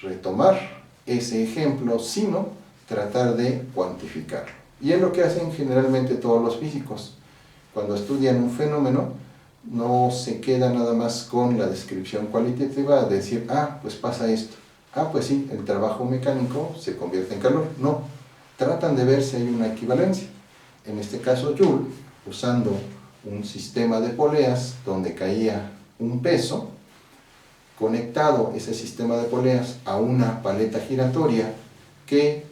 retomar ese ejemplo, sino tratar de cuantificarlo. Y es lo que hacen generalmente todos los físicos. Cuando estudian un fenómeno, no se queda nada más con la descripción cualitativa de decir, ah, pues pasa esto. Ah, pues sí, el trabajo mecánico se convierte en calor. No, tratan de ver si hay una equivalencia. En este caso, Joule, usando un sistema de poleas donde caía un peso, conectado ese sistema de poleas a una paleta giratoria que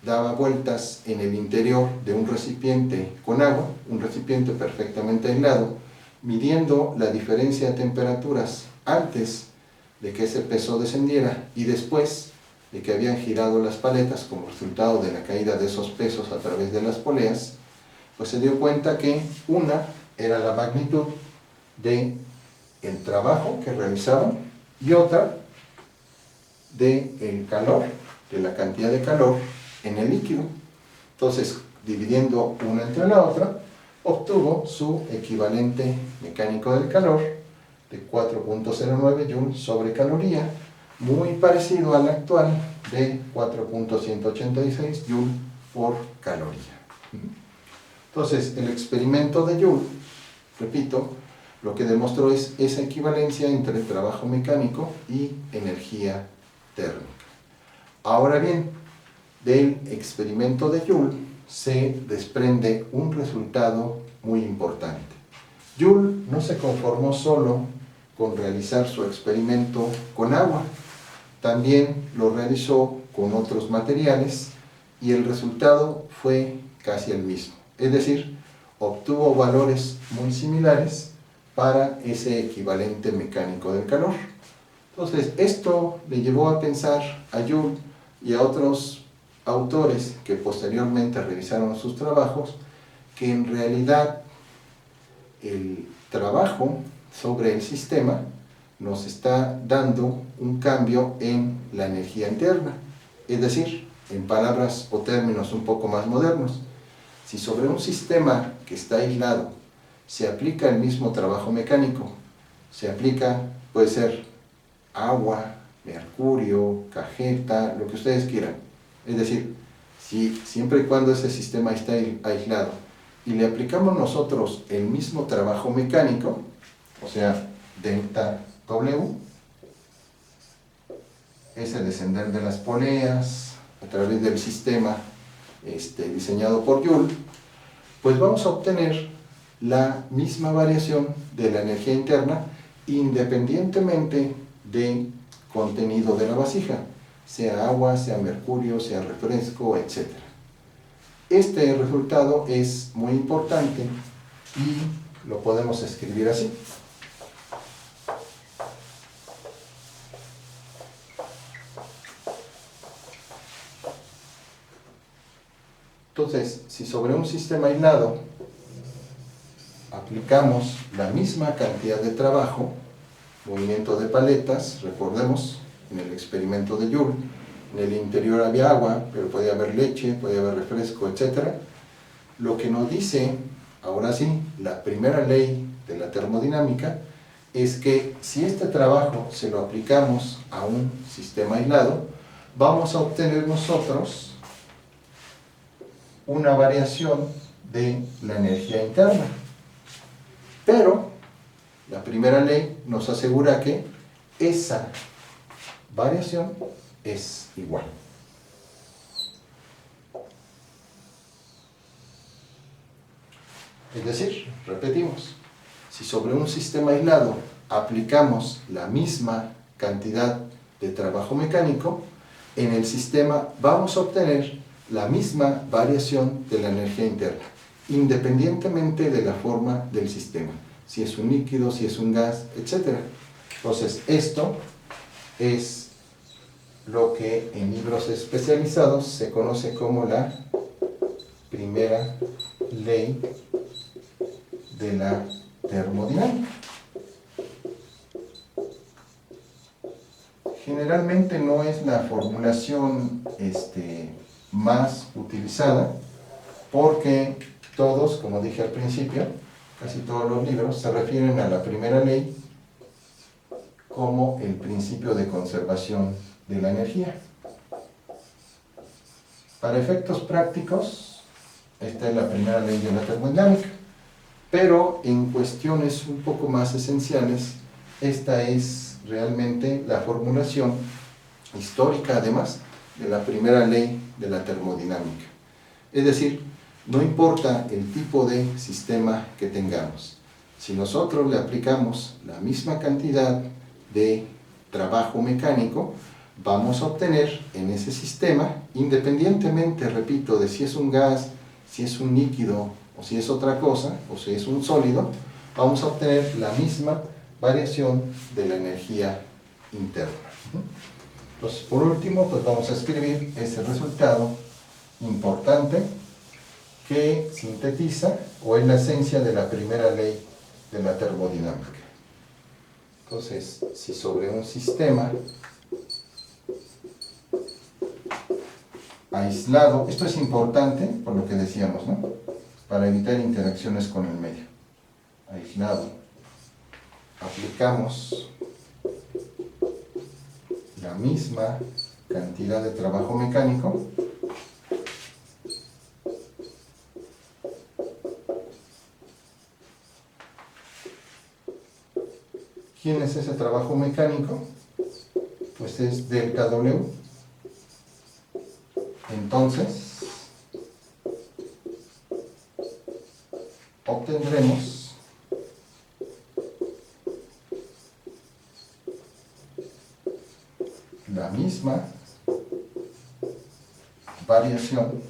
daba vueltas en el interior de un recipiente con agua, un recipiente perfectamente aislado, midiendo la diferencia de temperaturas antes de que ese peso descendiera y después de que habían girado las paletas como resultado de la caída de esos pesos a través de las poleas, pues se dio cuenta que una era la magnitud del trabajo que realizaban y otra del calor, de la cantidad de calor en el líquido. Entonces, dividiendo una entre la otra, obtuvo su equivalente mecánico del calor de 4.09 joules sobre caloría, muy parecido al actual de 4.186 joules por caloría. Entonces, el experimento de Joule, repito, lo que demostró es esa equivalencia entre trabajo mecánico y energía térmica. Ahora bien, del experimento de Joule se desprende un resultado muy importante. Joule no se conformó solo con realizar su experimento con agua, también lo realizó con otros materiales y el resultado fue casi el mismo. Es decir, obtuvo valores muy similares para ese equivalente mecánico del calor. Entonces, esto le llevó a pensar a Joule y a otros autores que posteriormente revisaron sus trabajos, que en realidad el trabajo sobre el sistema nos está dando un cambio en la energía interna. Es decir, en palabras o términos un poco más modernos, si sobre un sistema que está aislado se aplica el mismo trabajo mecánico, se aplica, puede ser agua, mercurio, cajeta, lo que ustedes quieran. Es decir, si siempre y cuando ese sistema está aislado y le aplicamos nosotros el mismo trabajo mecánico, o sea, delta W, ese descender de las poleas a través del sistema diseñado por Joule, pues vamos a obtener la misma variación de la energía interna independientemente del contenido de la vasija, sea agua, sea mercurio, sea refresco, etc. Este resultado es muy importante y lo podemos escribir así. Entonces, si sobre un sistema aislado aplicamos la misma cantidad de trabajo, movimiento de paletas, recordemos, en el experimento de Joule, en el interior había agua, pero podía haber leche, podía haber refresco, etc. Lo que nos dice, ahora sí, la primera ley de la termodinámica, es que si este trabajo se lo aplicamos a un sistema aislado, vamos a obtener nosotros una variación de la energía interna. Pero la primera ley nos asegura que esa variación es igual. Es decir, repetimos, si sobre un sistema aislado aplicamos la misma cantidad de trabajo mecánico, en el sistema vamos a obtener la misma variación de la energía interna, independientemente de la forma del sistema, si es un líquido, si es un gas, etc. Entonces, esto es lo que en libros especializados se conoce como la primera ley de la termodinámica. Generalmente no es la formulación más utilizada, porque todos, como dije al principio, casi todos los libros se refieren a la primera ley como el principio de conservación de la energía. Para efectos prácticos, esta es la primera ley de la termodinámica, pero en cuestiones un poco más esenciales, esta es realmente la formulación histórica, además, de la primera ley de la termodinámica. Es decir, no importa el tipo de sistema que tengamos, si nosotros le aplicamos la misma cantidad de trabajo mecánico, vamos a obtener en ese sistema, independientemente, repito, de si es un gas, si es un líquido, o si es otra cosa, o si es un sólido, vamos a obtener la misma variación de la energía interna. Entonces, por último, pues vamos a escribir ese resultado importante que sintetiza o es la esencia de la primera ley de la termodinámica. Entonces, si sobre un sistema aislado, esto es importante por lo que decíamos, ¿no? Para evitar interacciones con el medio. Aislado, aplicamos la misma cantidad de trabajo mecánico ¿Quién es ese trabajo mecánico? Pues es delta W. Entonces, obtendremos la misma variación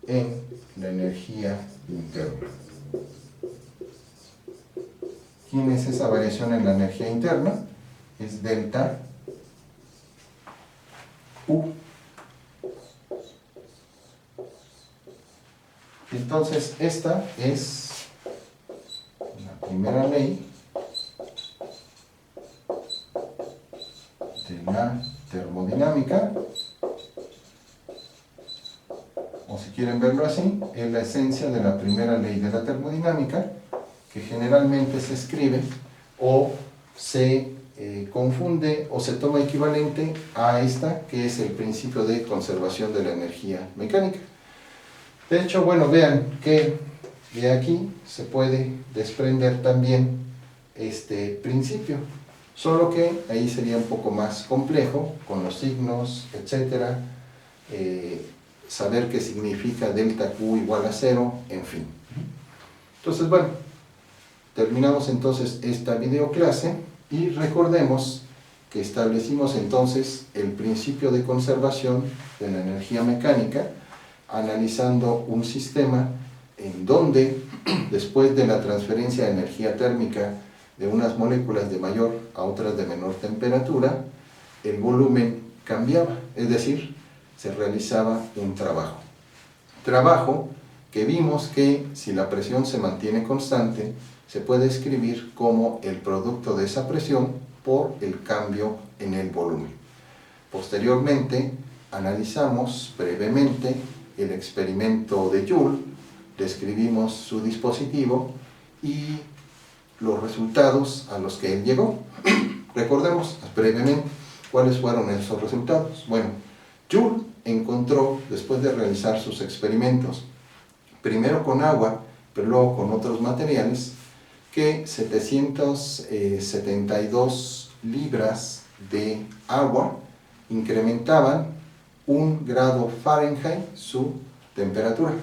en la energía interna. ¿Quién es esa variación en la energía interna? Es delta U. Entonces, esta es la primera ley de la termodinámica, o si quieren verlo así, es la esencia de la primera ley de la termodinámica, que generalmente se escribe o se confunde o se toma equivalente a esta, que es el principio de conservación de la energía mecánica. De hecho, bueno, vean que de aquí se puede desprender también este principio, solo que ahí sería un poco más complejo, con los signos, etcétera, saber qué significa delta Q igual a 0, en fin. Entonces, bueno, terminamos entonces esta videoclase y recordemos que establecimos entonces el principio de conservación de la energía mecánica, analizando un sistema en donde, después de la transferencia de energía térmica de unas moléculas de mayor a otras de menor temperatura, el volumen cambiaba, es decir, se realizaba un trabajo. Trabajo que vimos que, si la presión se mantiene constante, se puede escribir como el producto de esa presión por el cambio en el volumen. Posteriormente, analizamos brevemente el experimento de Joule, describimos su dispositivo y los resultados a los que él llegó. Recordemos brevemente cuáles fueron esos resultados. Bueno, Joule encontró, después de realizar sus experimentos, primero con agua, pero luego con otros materiales, que 772 libras de agua incrementaban 1 grado Fahrenheit su temperatura.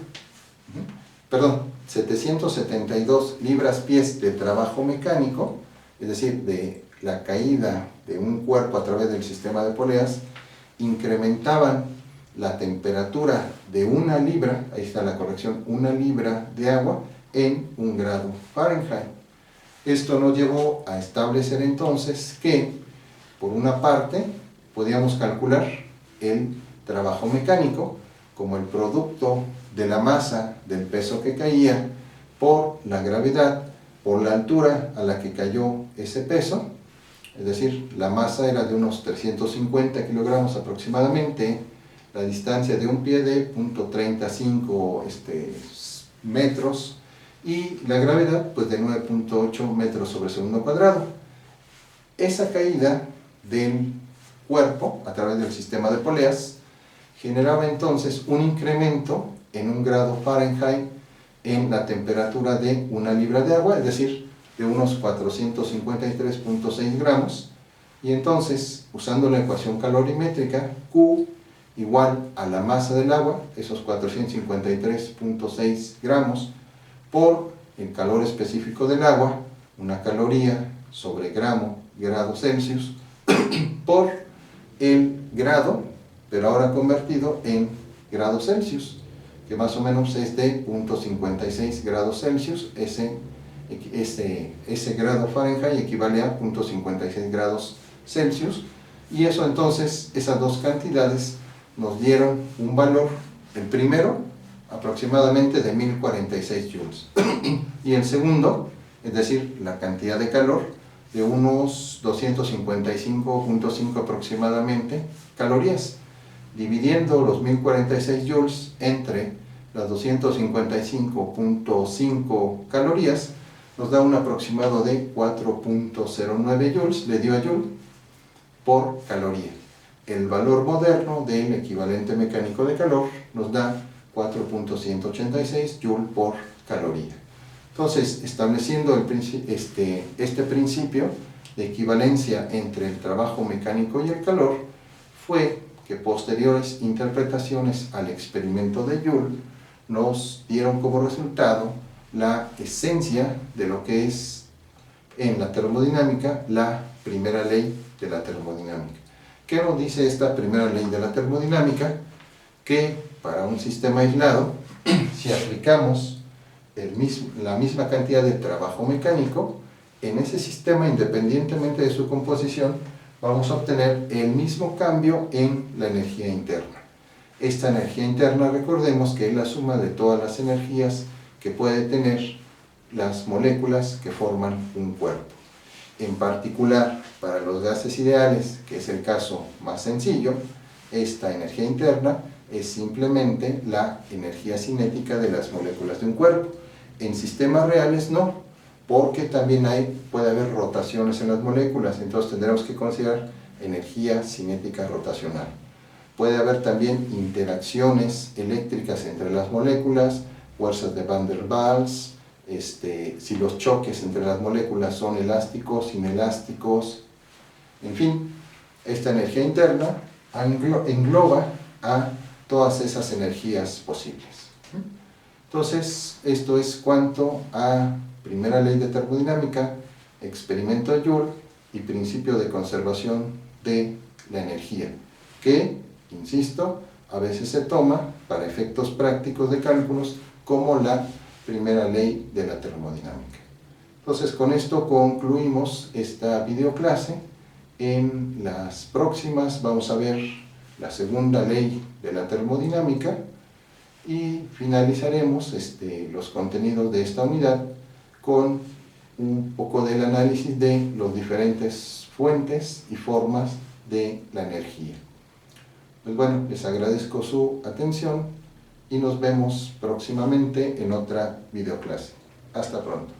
Perdón, 772 libras-pies de trabajo mecánico, es decir, de la caída de un cuerpo a través del sistema de poleas, incrementaban la temperatura de 1 libra, ahí está la corrección, 1 libra de agua en 1 grado Fahrenheit. Esto nos llevó a establecer entonces que, por una parte, podíamos calcular el trabajo mecánico como el producto de la masa del peso que caía por la gravedad, por la altura a la que cayó ese peso. Es decir, la masa era de unos 350 kilogramos aproximadamente, la distancia de un pie de 0.35 metros y la gravedad pues de 9.8 metros sobre segundo cuadrado. Esa caída del cuerpo a través del sistema de poleas generaba entonces un incremento en 1 grado Fahrenheit en la temperatura de 1 libra de agua, es decir, de unos 453.6 gramos, y entonces, usando la ecuación calorimétrica, Q igual a la masa del agua, esos 453.6 gramos, por el calor específico del agua, una caloría sobre grado Celsius, por el grado, pero ahora convertido en grados Celsius, que más o menos es de 0.56 grados Celsius. Ese grado Fahrenheit equivale a 0.56 grados Celsius, y eso entonces, esas dos cantidades nos dieron un valor, el primero aproximadamente de 1046 joules y el segundo, es decir, la cantidad de calor, de unos 255.5 aproximadamente calorías. Dividiendo los 1046 joules entre las 255.5 calorías, nos da un aproximado de 4.09 joules, le dio a joule por caloría. El valor moderno del equivalente mecánico de calor nos da 4.186 joule por caloría. Entonces, estableciendo este principio de equivalencia entre el trabajo mecánico y el calor, fue que posteriores interpretaciones al experimento de Joule nos dieron como resultado la esencia de lo que es en la termodinámica la primera ley de la termodinámica. ¿Qué nos dice esta primera ley de la termodinámica? Que para un sistema aislado, si aplicamos la misma cantidad de trabajo mecánico, en ese sistema, independientemente de su composición, vamos a obtener el mismo cambio en la energía interna. Esta energía interna, recordemos que es la suma de todas las energías que puede tener las moléculas que forman un cuerpo. En particular, para los gases ideales, que es el caso más sencillo, esta energía interna es simplemente la energía cinética de las moléculas de un cuerpo. En sistemas reales no, porque también puede haber rotaciones en las moléculas, entonces tendremos que considerar energía cinética rotacional. Puede haber también interacciones eléctricas entre las moléculas, fuerzas de Van der Waals, si los choques entre las moléculas son elásticos, inelásticos, en fin, esta energía interna engloba a todas esas energías posibles. Entonces, esto es cuanto a primera ley de termodinámica, experimento de Joule y principio de conservación de la energía, que, insisto, a veces se toma para efectos prácticos de cálculos como la primera ley de la termodinámica. Entonces, con esto concluimos esta videoclase. En las próximas vamos a ver la segunda ley de la termodinámica y finalizaremos los contenidos de esta unidad con un poco del análisis de las diferentes fuentes y formas de la energía. Pues bueno, les agradezco su atención y nos vemos próximamente en otra videoclase. Hasta pronto.